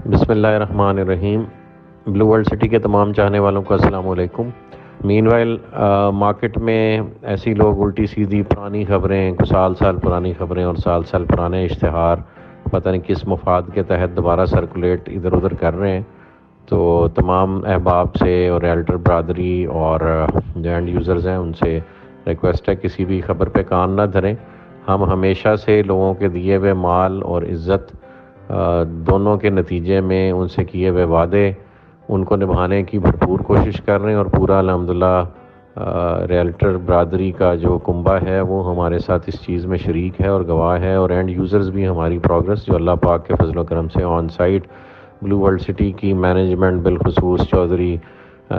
بسم اللہ الرحمن الرحیم۔ بلو ورلڈ سٹی کے تمام چاہنے والوں کو السلام علیکم۔ مین وائل مارکیٹ میں ایسی لوگ الٹی سیدھی پرانی خبریں، سال پرانی خبریں اور سال پرانے اشتہار پتہ نہیں کس مفاد کے تحت دوبارہ سرکولیٹ ادھر ادھر کر رہے ہیں، تو تمام احباب سے اور ریلٹر برادری اور جو اینڈ یوزرز ہیں ان سے ریکویسٹ ہے کسی بھی خبر پہ کان نہ دھریں۔ ہم ہمیشہ سے لوگوں کے دیے ہوئے مال اور عزت دونوں کے نتیجے میں ان سے کیے ہوئے وعدے ان کو نبھانے کی بھرپور کوشش کر رہے ہیں، اور پورا الحمدللہ ریلٹر برادری کا جو کنبہ ہے وہ ہمارے ساتھ اس چیز میں شریک ہے اور گواہ ہے، اور اینڈ یوزرز بھی ہماری پروگرس جو اللہ پاک کے فضل و کرم سے on site blue world city کی مینجمنٹ بالخصوص چودھری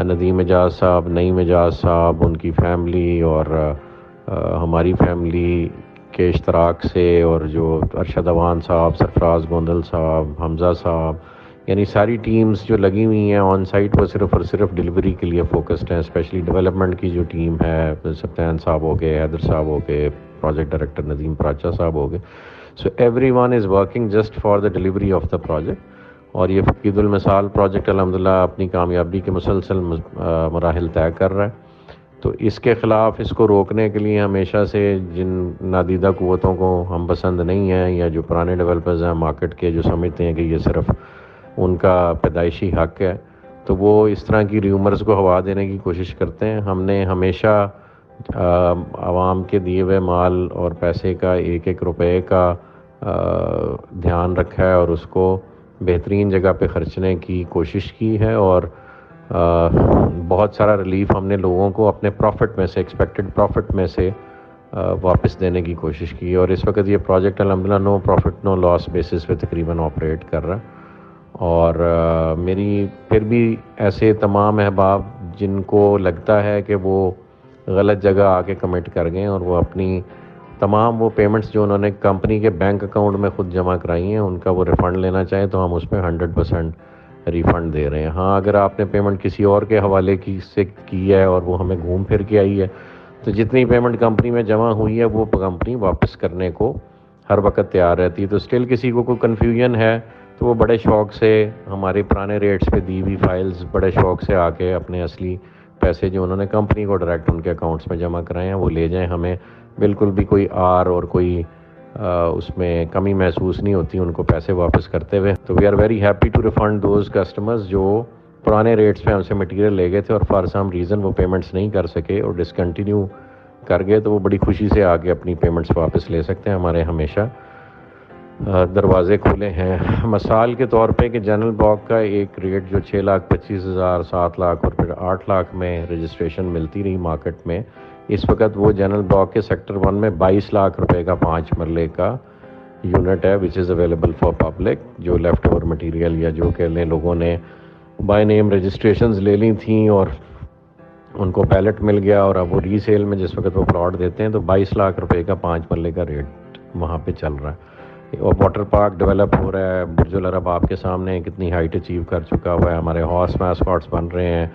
ندیم اعجاز صاحب، نعیم اعجاز صاحب، ان کی فیملی اور ہماری فیملی کے اشتراک سے، اور جو ارشد اوان صاحب، سرفراز گوندل صاحب، حمزہ صاحب، یعنی ساری ٹیمز جو لگی ہوئی ہیں آن سائٹ وہ صرف اور صرف ڈلیوری کے لیے فوکسڈ ہیں۔ اسپیشلی ڈیولپمنٹ کی جو ٹیم ہے، سفیان صاحب ہو گئے، حیدر صاحب ہو گئے، پروجیکٹ ڈائریکٹر ندیم پراچا صاحب ہو گئے، so every one is working just for the delivery of the project. اور یہ فقید المثال پروجیکٹ الحمدللہ اپنی کامیابی کے مسلسل مراحل طے کر رہا ہے۔ تو اس کے خلاف، اس کو روکنے کے لیے ہمیشہ سے جن نادیدہ قوتوں کو ہم پسند نہیں ہیں، یا جو پرانے ڈیولپرز ہیں مارکیٹ کے جو سمجھتے ہیں کہ یہ صرف ان کا پیدائشی حق ہے، تو وہ اس طرح کی ریومرز کو ہوا دینے کی کوشش کرتے ہیں۔ ہم نے ہمیشہ عوام کے دیے ہوئے مال اور پیسے کا ایک ایک روپے کا دھیان رکھا ہے اور اس کو بہترین جگہ پہ خرچنے کی کوشش کی ہے، اور بہت سارا ریلیف ہم نے لوگوں کو اپنے پروفٹ میں سے، ایکسپیکٹڈ پروفٹ میں سے واپس دینے کی کوشش کی، اور اس وقت یہ پروجیکٹ الحمدللہ نو پروفٹ نو لاس بیسس پہ تقریباً آپریٹ کر رہا ہے۔ اور میری پھر بھی ایسے تمام احباب جن کو لگتا ہے کہ وہ غلط جگہ آ کے کمٹ کر گئے اور وہ اپنی تمام وہ پیمنٹس جو انہوں نے کمپنی کے بینک اکاؤنٹ میں خود جمع کرائی ہیں ان کا وہ ریفنڈ لینا چاہیں تو ہم اس پہ 100% ریفنڈ دے رہے ہیں۔ ہاں، اگر آپ نے پیمنٹ کسی اور کے حوالے کی ہے اور وہ ہمیں گھوم پھر کے آئی ہے تو جتنی پیمنٹ کمپنی میں جمع ہوئی ہے وہ کمپنی واپس کرنے کو ہر وقت تیار رہتی ہے۔ تو اسٹل کسی کو کوئی کنفیوژن ہے تو وہ بڑے شوق سے ہمارے پرانے ریٹس پہ دی ہوئی فائلز بڑے شوق سے آ کے اپنے اصلی پیسے جو انہوں نے کمپنی کو ڈائریکٹ ان کے اکاؤنٹس میں جمع کرائے ہیں وہ لے جائیں۔ ہمیں بالکل بھی کوئی آر اور کوئی اس میں کمی محسوس نہیں ہوتی ان کو پیسے واپس کرتے ہوئے۔ تو we are very happy to refund those customers جو پرانے ریٹس پہ ہم سے مٹیریل لے گئے تھے اور فار سم ریزن وہ پیمنٹس نہیں کر سکے اور ڈسکنٹینیو کر گئے، تو وہ بڑی خوشی سے آ کے اپنی پیمنٹس واپس لے سکتے ہیں۔ ہمارے ہمیشہ دروازے کھلے ہیں۔ مثال کے طور پہ کہ جنرل بلاک کا ایک ریٹ جو 6,25,000، 7 لاکھ اور پھر 8 لاکھ میں رجسٹریشن ملتی رہی مارکیٹ میں، اس وقت وہ جنرل بلاک کے سیکٹر 1 میں 22 لاکھ روپے کا 5 مرلے کا یونٹ ہے وچ از اویلیبل فار پبلک، جو لیفٹ اوور مٹیریل یا جو کہ لوگوں نے بائی نیم رجسٹریشنز لے لی تھیں اور ان کو پیلٹ مل گیا، اور اب وہ ری سیل میں جس وقت وہ پلاٹ دیتے ہیں تو 22 لاکھ روپے کا 5 مرلے کا ریٹ وہاں پہ چل رہا ہے۔ اور واٹر پارک ڈیولپ ہو رہا ہے، برج العرب آپ کے سامنے کتنی ہائٹ اچیو کر چکا ہوا ہے، ہمارے ہارس میسکاٹس بن رہے ہیں،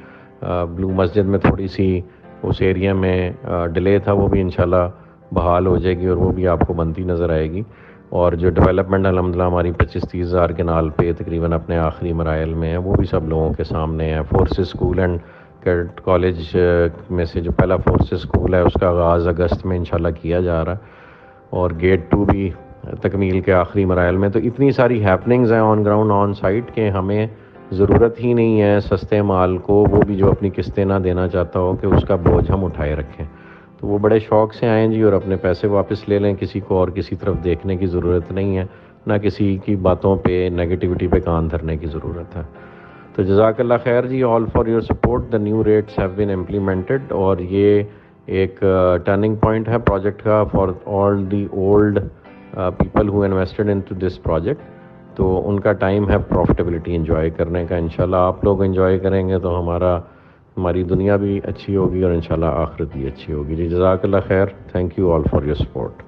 بلو مسجد میں تھوڑی سی اس ایریا میں ڈیلے تھا وہ بھی انشاءاللہ بحال ہو جائے گی اور وہ بھی آپ کو بنتی نظر آئے گی۔ اور جو ڈیولپمنٹ الحمدللہ ہماری 25-30 ہزار کے نال پہ تقریباً اپنے آخری مراحل میں ہے وہ بھی سب لوگوں کے سامنے ہے۔ Forces school and cadet college میں سے جو پہلا فورسز اسکول ہے اس کا آغاز اگست میں انشاءاللہ کیا جا رہا ہے، اور گیٹ 2 بھی تکمیل کے آخری مراحل میں۔ تو اتنی ساری ہیپننگز ہیں آن گراؤنڈ آن سائٹ کہ ہمیں ضرورت ہی نہیں ہے سستے مال کو، وہ بھی جو اپنی قسطیں نہ دینا چاہتا ہو کہ اس کا بوجھ ہم اٹھائے رکھیں، تو وہ بڑے شوق سے آئیں جی اور اپنے پیسے واپس لے لیں۔ کسی کو اور کسی طرف دیکھنے کی ضرورت نہیں ہے، نہ کسی کی باتوں پہ نیگیٹیوٹی پہ کان دھرنے کی ضرورت ہے۔ تو جزاک اللہ خیر جی، all for your support, the new rates have been implemented, اور یہ ایک ٹرننگ پوائنٹ ہے پروجیکٹ کا for all the old people who invested into this project. تو ان کا ٹائم ہے پروفٹیبلٹی انجوائے کرنے کا۔ انشاءاللہ آپ لوگ انجوائے کریں گے تو ہماری دنیا بھی اچھی ہوگی اور انشاءاللہ آخرت بھی اچھی ہوگی جی۔ جزاک اللہ خیر، thank you all for your support.